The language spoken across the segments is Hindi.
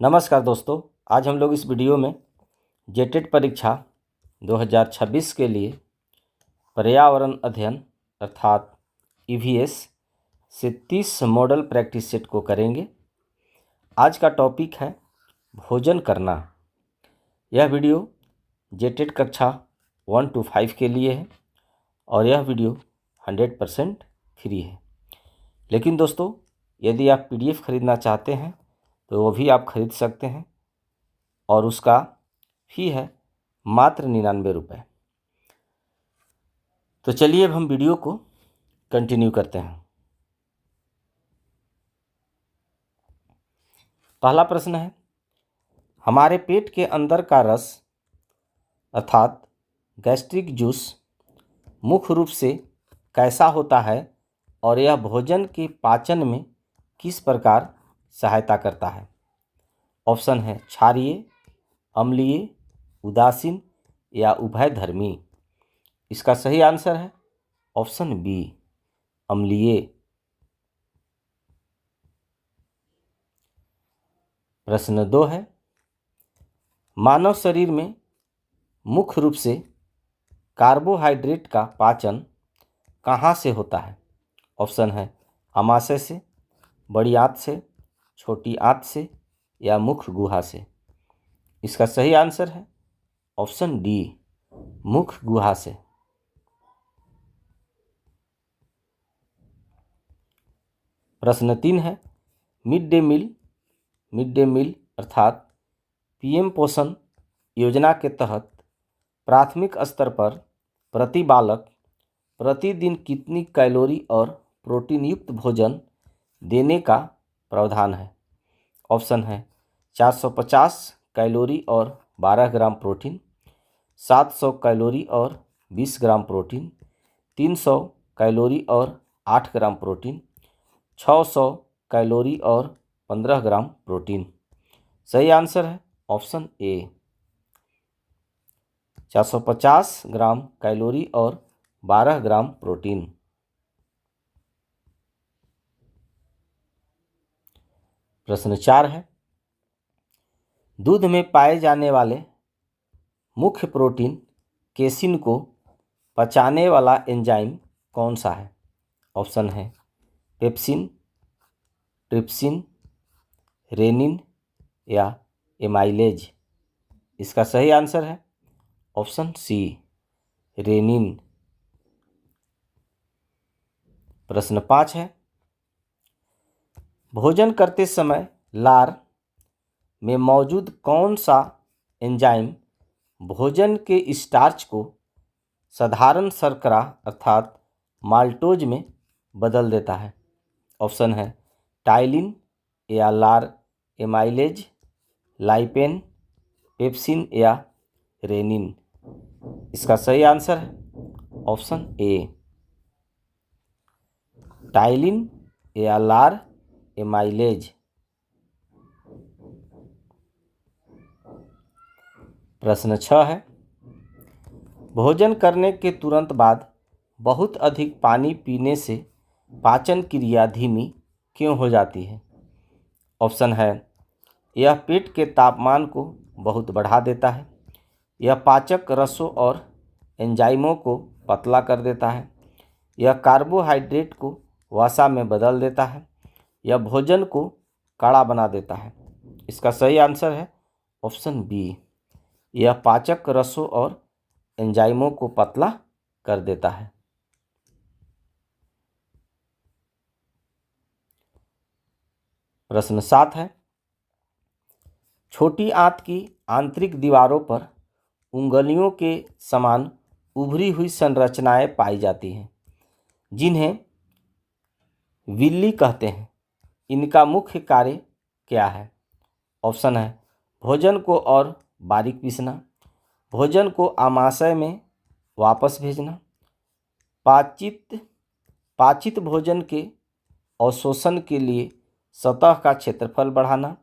नमस्कार दोस्तों, आज हम लोग इस वीडियो में जेटेट परीक्षा 2026 के लिए पर्यावरण अध्ययन अर्थात ईवीएस से 30 मॉडल प्रैक्टिस सेट को करेंगे। आज का टॉपिक है भोजन करना। यह वीडियो जेटेट कक्षा 1 to 5 के लिए है और यह वीडियो 100% फ्री है। लेकिन दोस्तों, यदि आप PDF खरीदना चाहते हैं तो वो भी आप खरीद सकते हैं और उसका फी है मात्र 99 रुपये। तो चलिए अब हम वीडियो को कंटिन्यू करते हैं। पहला प्रश्न है, हमारे पेट के अंदर का रस अर्थात गैस्ट्रिक जूस मुख्य रूप से कैसा होता है और यह भोजन के पाचन में किस प्रकार सहायता करता है। ऑप्शन है क्षारीय, अम्लीय, उदासीन या उभयधर्मी। इसका सही आंसर है ऑप्शन बी, अम्लीय। प्रश्न 2 है, मानव शरीर में मुख्य रूप से कार्बोहाइड्रेट का पाचन कहाँ से होता है। ऑप्शन है आमाशय से, बड़ी आंत से, छोटी आंत से या मुख्य गुहा से। इसका सही आंसर है ऑप्शन डी, मुख्य गुहा से। प्रश्न 3 है, मिड डे मील अर्थात PM पोषण योजना के तहत प्राथमिक स्तर पर प्रति बालक प्रतिदिन कितनी कैलोरी और प्रोटीन युक्त भोजन देने का प्रावधान है। ऑप्शन है 450 कैलोरी और 12 ग्राम प्रोटीन, 700 कैलोरी और 20 ग्राम प्रोटीन, 300 कैलोरी और 8 ग्राम प्रोटीन, 600 कैलोरी और 15 ग्राम प्रोटीन। सही आंसर है ऑप्शन ए, 450 ग्राम कैलोरी और 12 ग्राम प्रोटीन। प्रश्न 4 है, दूध में पाए जाने वाले मुख्य प्रोटीन केसिन को पचाने वाला एंजाइम कौन सा है। ऑप्शन है पेप्सिन, ट्रिप्सिन, रेनिन या एमाइलेज। इसका सही आंसर है ऑप्शन सी, रेनिन। प्रश्न 5 है, भोजन करते समय लार में मौजूद कौन सा एंजाइम भोजन के स्टार्च को साधारण शर्करा अर्थात माल्टोज में बदल देता है। ऑप्शन है टाइलिन या लार एमाइलेज, लाइपेन, पेप्सिन या रेनिन। इसका सही आंसर है ऑप्शन ए, टाइलिन या लार एमाइलेज। प्रश्न 6 है, भोजन करने के तुरंत बाद बहुत अधिक पानी पीने से पाचन क्रिया धीमी क्यों हो जाती है। ऑप्शन है यह पेट के तापमान को बहुत बढ़ा देता है, यह पाचक रसों और एंजाइमों को पतला कर देता है, यह कार्बोहाइड्रेट को वसा में बदल देता है, यह भोजन को कड़ा बना देता है। इसका सही आंसर है ऑप्शन बी, यह पाचक रसों और एंजाइमों को पतला कर देता है। प्रश्न 7 है, छोटी आंत की आंतरिक दीवारों पर उंगलियों के समान उभरी हुई संरचनाएं पाई जाती हैं जिन्हें विल्ली कहते हैं। इनका मुख्य कार्य क्या है। ऑप्शन है भोजन को और बारीक पीसना, भोजन को आमाशय में वापस भेजना, पाचित भोजन के अवशोषण के लिए सतह का क्षेत्रफल बढ़ाना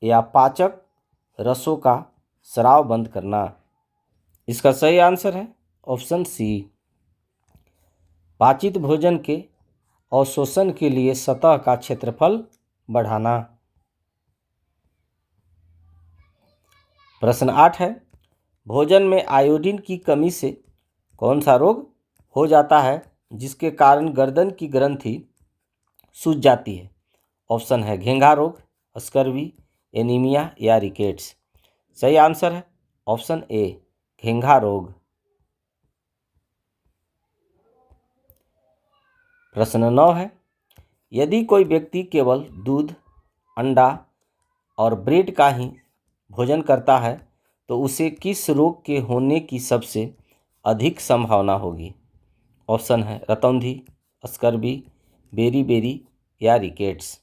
या पाचक रसों का स्राव बंद करना। इसका सही आंसर है ऑप्शन सी, पाचित भोजन के अवशोषण के लिए सतह का क्षेत्रफल बढ़ाना। प्रश्न 8 है, भोजन में आयोडीन की कमी से कौन सा रोग हो जाता है जिसके कारण गर्दन की ग्रंथि सूज जाती है? ऑप्शन है घेंघा रोग, स्कर्वी, एनीमिया या रिकेट्स। सही आंसर है ऑप्शन ए, घेंघा रोग। प्रश्न 9 है, यदि कोई व्यक्ति केवल दूध, अंडा और ब्रेड का ही भोजन करता है तो उसे किस रोग के होने की सबसे अधिक संभावना होगी? ऑप्शन है रतौंधी, स्कर्वी, बेरी या रिकेट्स।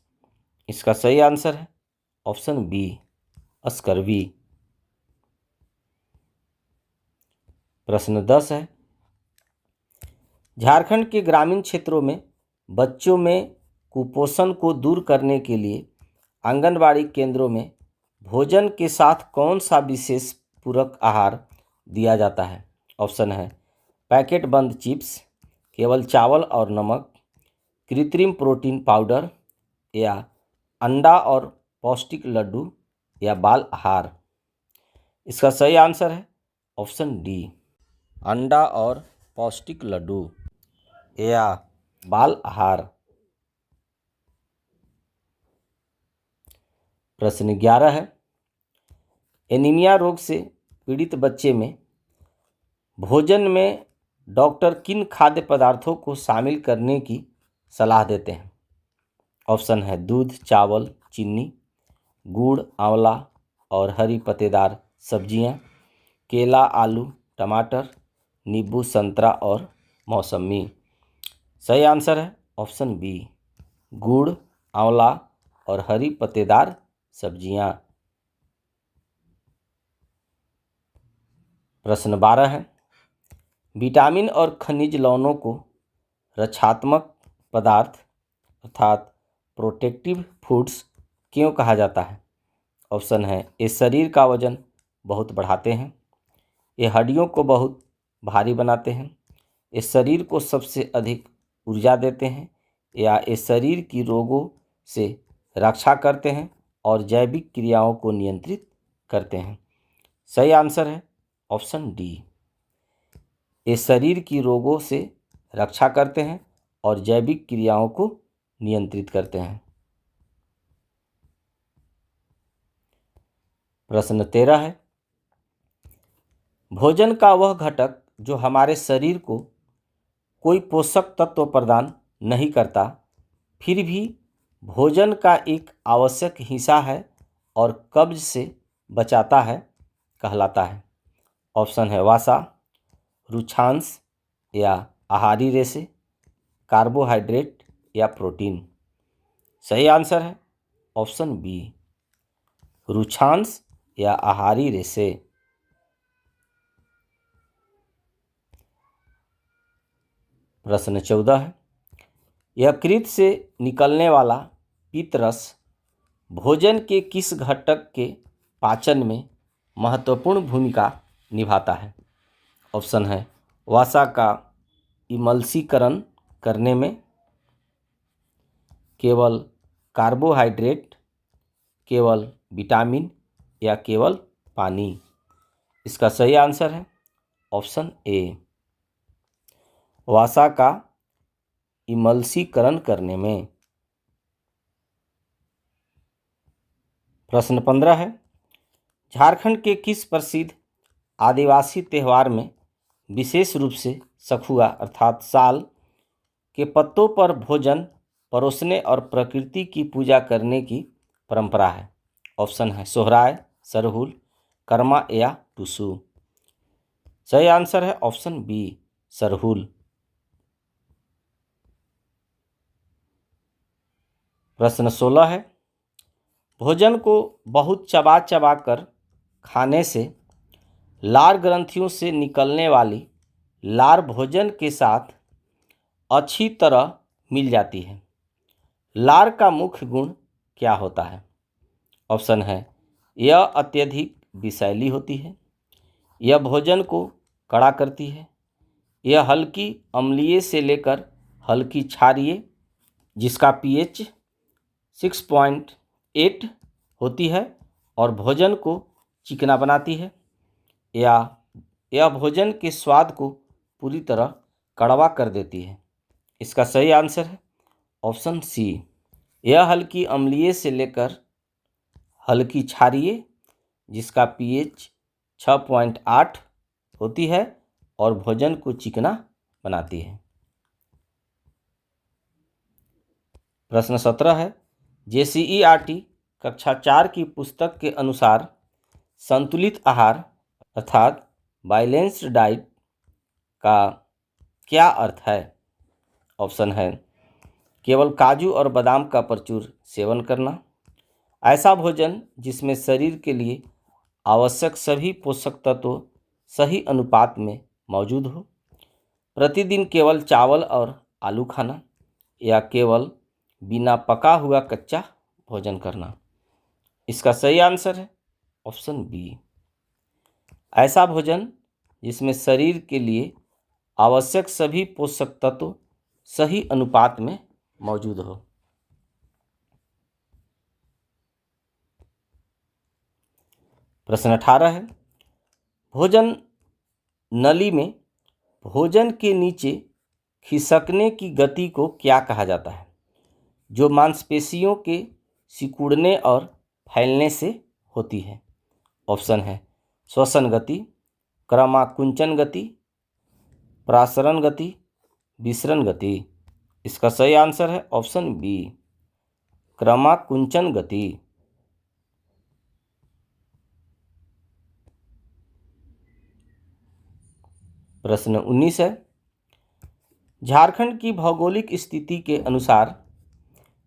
इसका सही आंसर है ऑप्शन बी, स्कर्वी। प्रश्न 10 है, झारखंड के ग्रामीण क्षेत्रों में बच्चों में कुपोषण को दूर करने के लिए आंगनबाड़ी केंद्रों में भोजन के साथ कौन सा विशेष पूरक आहार दिया जाता है? ऑप्शन है पैकेट बंद चिप्स, केवल चावल और नमक, कृत्रिम प्रोटीन पाउडर या अंडा और पौष्टिक लड्डू या बाल आहार। इसका सही आंसर है ऑप्शन डी, अंडा और पौष्टिक लड्डू या बाल आहार। प्रश्न 11 है, एनीमिया रोग से पीड़ित बच्चे में भोजन में डॉक्टर किन खाद्य पदार्थों को शामिल करने की सलाह देते हैं? ऑप्शन है दूध, चावल, चीनी, गुड़, आंवला और हरी पत्तेदार सब्जियां, केला, आलू, टमाटर, नींबू, संतरा और मौसमी। सही आंसर है ऑप्शन बी, गुड़, आंवला और हरी पत्तेदार सब्जियां। प्रश्न 12 है, विटामिन और खनिज लवणों को रक्षात्मक पदार्थ अर्थात प्रोटेक्टिव फूड्स क्यों कहा जाता है? ऑप्शन है ये शरीर का वजन बहुत बढ़ाते हैं, ये हड्डियों को बहुत भारी बनाते हैं, ये शरीर को सबसे अधिक ऊर्जा देते हैं या ये शरीर की रोगों से रक्षा करते हैं और जैविक क्रियाओं को नियंत्रित करते हैं। सही आंसर है ऑप्शन डी, ये शरीर की रोगों से रक्षा करते हैं और जैविक क्रियाओं को नियंत्रित करते हैं। प्रश्न 13 है, भोजन का वह घटक जो हमारे शरीर को कोई पोषक तत्व प्रदान नहीं करता फिर भी भोजन का एक आवश्यक हिस्सा है और कब्ज से बचाता है कहलाता है? ऑप्शन है वसा, रुक्षांश या आहारी रेशे, कार्बोहाइड्रेट या प्रोटीन। सही आंसर है ऑप्शन बी, रुक्षांश या आहारी रेशे। प्रश्न 14 है, यकृत से निकलने वाला पित्तरस भोजन के किस घटक के पाचन में महत्वपूर्ण भूमिका निभाता है? ऑप्शन है वसा का इमल्सीकरण करने में, केवल कार्बोहाइड्रेट, केवल विटामिन या केवल पानी। इसका सही आंसर है ऑप्शन ए, वसा का इमल्सीकरण करने में। प्रश्न 15 है, झारखंड के किस प्रसिद्ध आदिवासी त्यौहार में विशेष रूप से सखुआ अर्थात साल के पत्तों पर भोजन परोसने और प्रकृति की पूजा करने की परंपरा है? ऑप्शन है सोहराय, सरहुल, कर्मा या टुसु। सही आंसर है ऑप्शन बी, सरहुल। प्रश्न 16 है, भोजन को बहुत चबा चबा कर खाने से लार ग्रंथियों से निकलने वाली लार भोजन के साथ अच्छी तरह मिल जाती है। लार का मुख्य गुण क्या होता है? ऑप्शन है यह अत्यधिक विषैली होती है, यह भोजन को कड़ा करती है, यह हल्की अम्लीय से लेकर हल्की क्षारीय जिसका pH 6.8 होती है और भोजन को चिकना बनाती है, या यह भोजन के स्वाद को पूरी तरह कड़वा कर देती है। इसका सही आंसर है ऑप्शन सी। यह हल्की अम्लीय से लेकर हल्की क्षारीय, जिसका पीएच 6.8 होती है और भोजन को चिकना बनाती है। प्रश्न 17 है, JCERT कक्षा 4 की पुस्तक के अनुसार संतुलित आहार अर्थात बैलेंस्ड डाइट का क्या अर्थ है? ऑप्शन है केवल काजू और बादाम का प्रचुर सेवन करना, ऐसा भोजन जिसमें शरीर के लिए आवश्यक सभी पोषक तत्व सही अनुपात में मौजूद हो, प्रतिदिन केवल चावल और आलू खाना, या केवल बिना पका हुआ कच्चा भोजन करना। इसका सही आंसर है ऑप्शन बी। ऐसा भोजन जिसमें शरीर के लिए आवश्यक सभी पोषक तत्व सही अनुपात में मौजूद हो। प्रश्न 18 है, भोजन नली में भोजन के नीचे खिसकने की गति को क्या कहा जाता है, जो मांसपेशियों के सिकुड़ने और फैलने से होती है? ऑप्शन है श्वसन गति, क्रमाकुंचन गति, प्रासरण गति, विसरण गति। इसका सही आंसर है ऑप्शन बी, क्रमाकुंचन गति। प्रश्न 19 है, झारखंड की भौगोलिक स्थिति के अनुसार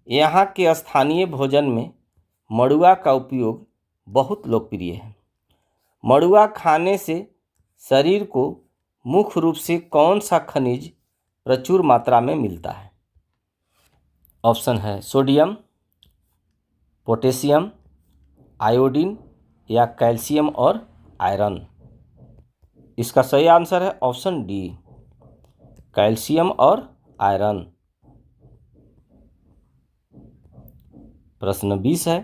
यहाँ के स्थानीय भोजन में मड़ुआ का उपयोग बहुत लोकप्रिय है। मड़ुआ खाने से शरीर को मुख्य रूप से कौन सा खनिज प्रचुर मात्रा में मिलता है? ऑप्शन है सोडियम, पोटेशियम, आयोडीन, या कैल्शियम और आयरन। इसका सही आंसर है ऑप्शन डी, कैल्शियम और आयरन। प्रश्न 20 है,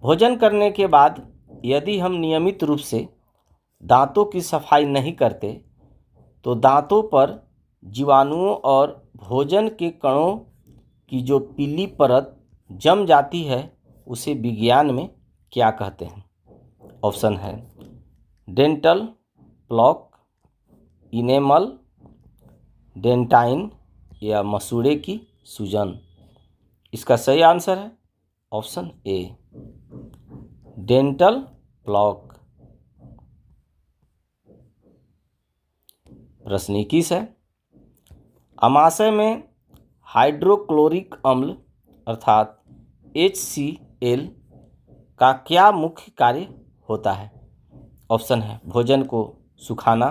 भोजन करने के बाद यदि हम नियमित रूप से दांतों की सफाई नहीं करते तो दांतों पर जीवाणुओं और भोजन के कणों की जो पीली परत जम जाती है उसे विज्ञान में क्या कहते हैं? ऑप्शन है डेंटल प्लॉक, इनेमल, डेंटाइन, या मसूड़े की सूजन। इसका सही आंसर है ऑप्शन ए, डेंटल प्लॉक। प्रश्न 21 है, अमाशय में हाइड्रोक्लोरिक अम्ल अर्थात HCl का क्या मुख्य कार्य होता है? ऑप्शन है भोजन को सुखाना,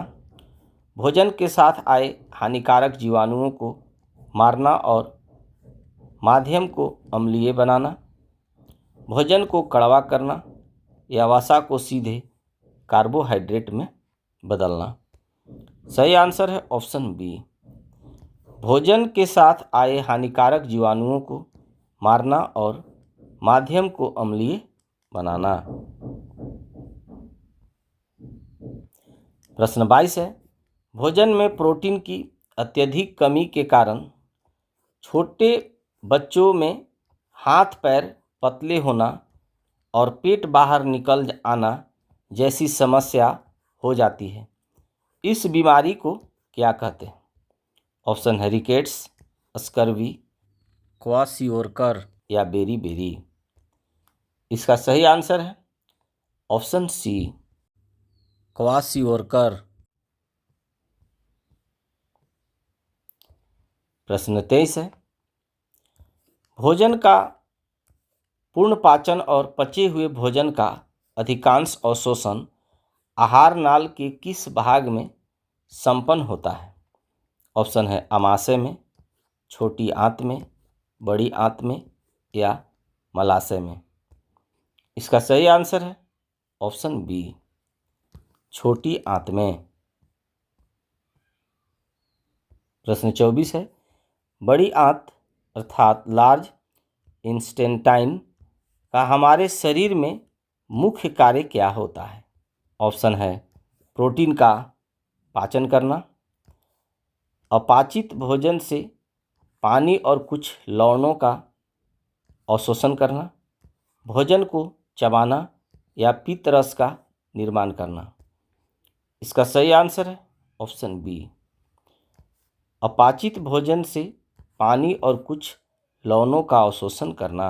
भोजन के साथ आए हानिकारक जीवाणुओं को मारना और माध्यम को अम्लीय बनाना, भोजन को कड़वा करना, या वसा को सीधे कार्बोहाइड्रेट में बदलना। सही आंसर है ऑप्शन बी, भोजन के साथ आए हानिकारक जीवाणुओं को मारना और माध्यम को अम्लीय बनाना। प्रश्न 22 है, भोजन में प्रोटीन की अत्यधिक कमी के कारण छोटे बच्चों में हाथ पैर पतले होना और पेट बाहर निकल आना जैसी समस्या हो जाती है। इस बीमारी को क्या कहते हैं? ऑप्शन है रिकेट्स, स्कर्वी, क्वाशियोरकर, या बेरी। इसका सही आंसर है ऑप्शन सी, क्वाशियोरकर। प्रश्न 23 है, भोजन का पूर्ण पाचन और पचे हुए भोजन का अधिकांश अवशोषण आहार नाल के किस भाग में संपन्न होता है? ऑप्शन है आमाशय में, छोटी आंत में, बड़ी आंत में, या मलाशय में। इसका सही आंसर है ऑप्शन बी, छोटी आंत में। प्रश्न 24 है, बड़ी आंत अर्थात लार्ज इंटेस्टाइन का हमारे शरीर में मुख्य कार्य क्या होता है? ऑप्शन है प्रोटीन का पाचन करना, अपाचित भोजन से पानी और कुछ लवणों का अवशोषण करना, भोजन को चबाना या पित्त रस का निर्माण करना। इसका सही आंसर है ऑप्शन बी, अपाचित भोजन से पानी और कुछ लवणों का अवशोषण करना।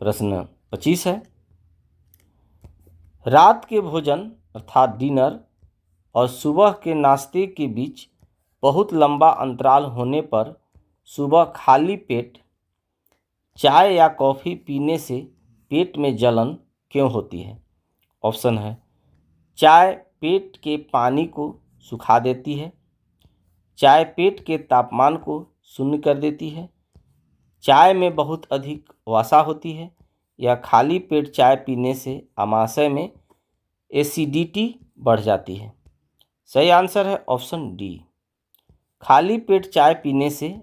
प्रश्न 25 है, रात के भोजन अर्थात डिनर और सुबह के नाश्ते के बीच बहुत लंबा अंतराल होने पर सुबह खाली पेट चाय या कॉफ़ी पीने से पेट में जलन क्यों होती है? ऑप्शन है चाय पेट के पानी को सुखा देती है, चाय पेट के तापमान को शून्य कर देती है, चाय में बहुत अधिक वसा होती है, या खाली पेट चाय पीने से आमाशय में एसिडिटी बढ़ जाती है। सही आंसर है ऑप्शन डी, खाली पेट चाय पीने से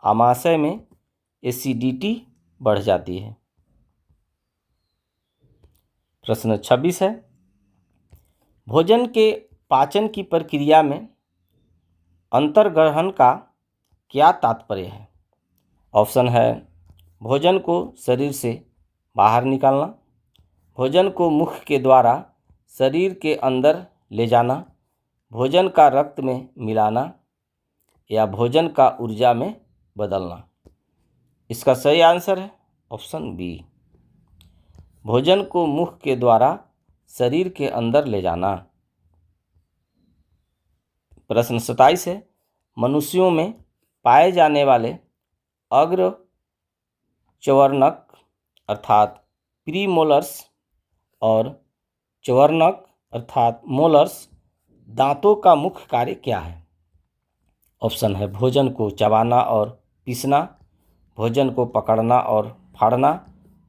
आमाशय में एसिडिटी बढ़ जाती है। प्रश्न 26 है, भोजन के पाचन की प्रक्रिया में अंतर्ग्रहण का क्या तात्पर्य है? ऑप्शन है भोजन को शरीर से बाहर निकालना, भोजन को मुख के द्वारा शरीर के अंदर ले जाना, भोजन का रक्त में मिलाना, या भोजन का ऊर्जा में बदलना। इसका सही आंसर है ऑप्शन बी, भोजन को मुख के द्वारा शरीर के अंदर ले जाना। प्रश्न 27 है, मनुष्यों में पाए जाने वाले अग्र चवर्णक अर्थात प्रीमोलर्स और चवर्णक अर्थात मोलर्स दांतों का मुख्य कार्य क्या है? ऑप्शन है भोजन को चबाना और पीसना, भोजन को पकड़ना और फाड़ना,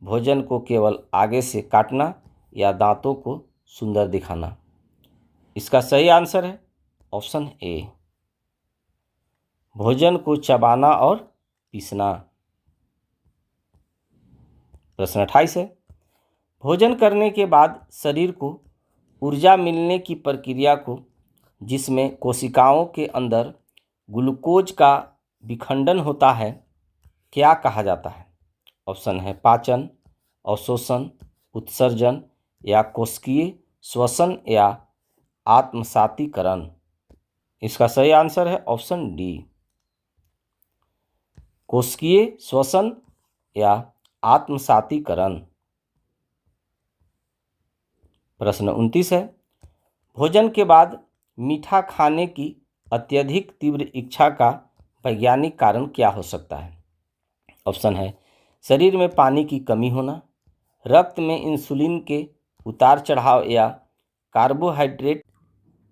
भोजन को केवल आगे से काटना, या दांतों को सुंदर दिखाना। इसका सही आंसर है ऑप्शन ए, भोजन को चबाना और पीसना। प्रश्न 28 है, भोजन करने के बाद शरीर को ऊर्जा मिलने की प्रक्रिया को जिसमें कोशिकाओं के अंदर ग्लूकोज का विखंडन होता है क्या कहा जाता है? ऑप्शन है पाचन, अवशोषण, उत्सर्जन, या कोशिकीय श्वसन या आत्मसातीकरण। इसका सही आंसर है ऑप्शन डी, कोशिकीय श्वसन या आत्मसातीकरण। प्रश्न 29 है, भोजन के बाद मीठा खाने की अत्यधिक तीव्र इच्छा का वैज्ञानिक कारण क्या हो सकता है? ऑप्शन है शरीर में पानी की कमी होना, रक्त में इंसुलिन के उतार चढ़ाव, या कार्बोहाइड्रेट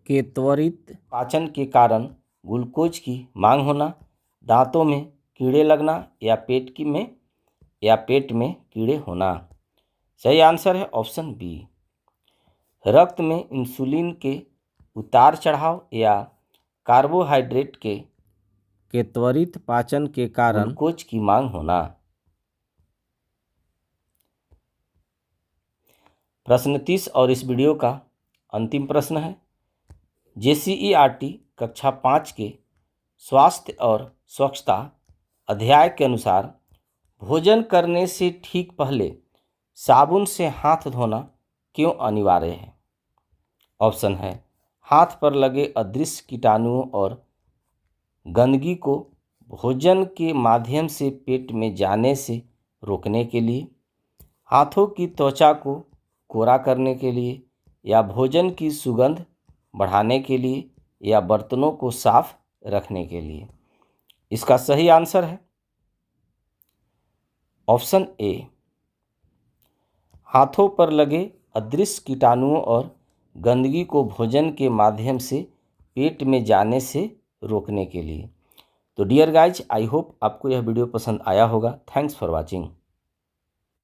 के त्वरित पाचन के कारण ग्लूकोज की मांग होना, दांतों में कीड़े लगना, या पेट में कीड़े होना। सही आंसर है ऑप्शन बी, रक्त में इंसुलिन के उतार चढ़ाव या कार्बोहाइड्रेट के त्वरित पाचन के कारण ग्लूकोज की मांग होना। प्रश्न 30 और इस वीडियो का अंतिम प्रश्न है, JCERT कक्षा 5 के स्वास्थ्य और स्वच्छता अध्याय के अनुसार भोजन करने से ठीक पहले साबुन से हाथ धोना क्यों अनिवार्य है? ऑप्शन है हाथ पर लगे अदृश्य कीटाणुओं और गंदगी को भोजन के माध्यम से पेट में जाने से रोकने के लिए, हाथों की त्वचा को कोरा करने के लिए, या भोजन की सुगंध बढ़ाने के लिए, या बर्तनों को साफ रखने के लिए। इसका सही आंसर है ऑप्शन ए, हाथों पर लगे अदृश्य कीटाणुओं और गंदगी को भोजन के माध्यम से पेट में जाने से रोकने के लिए। तो डियर गाइज, आई होप आपको यह वीडियो पसंद आया होगा। Thanks for watching.